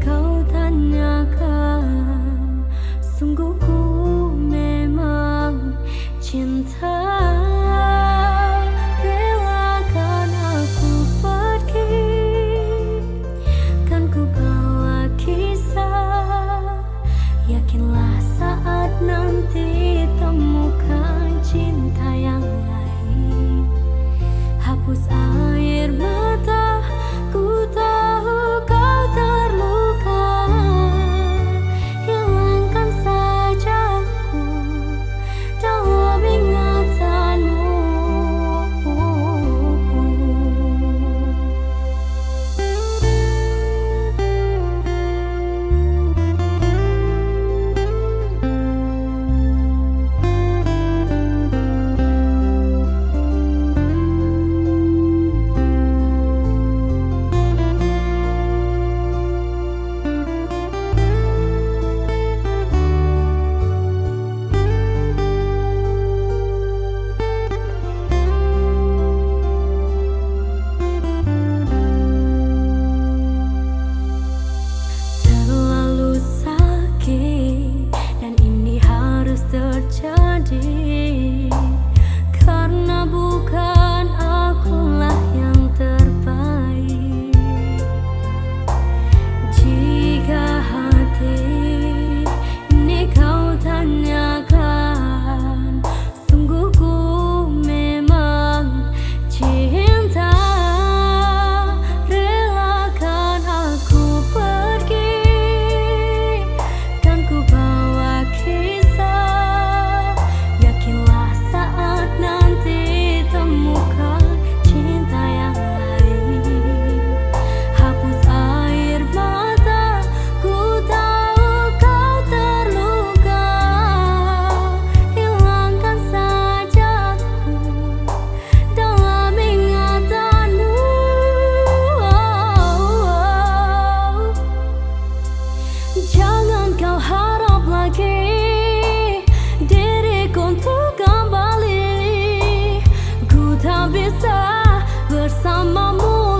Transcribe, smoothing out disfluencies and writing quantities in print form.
kau tanyakan, sungguh ku memang cinta. Relakan aku pergi, kan ku bawa kisah. Yakinlah saat nanti temukan cinta yang lain. Hapus air mata, ku tahu kau terluka. Hilangkan saja ku dalam ingatanmu. Terjadi karena bukan akulah yang terbaik. Jika hati ini kau tanyakan, sungguh ku memang cinta. Relakan aku pergi, kan ku bawa kisah. Jangan kau harap lagi diriku untuk kembali. Ku tak bisa bersamamu.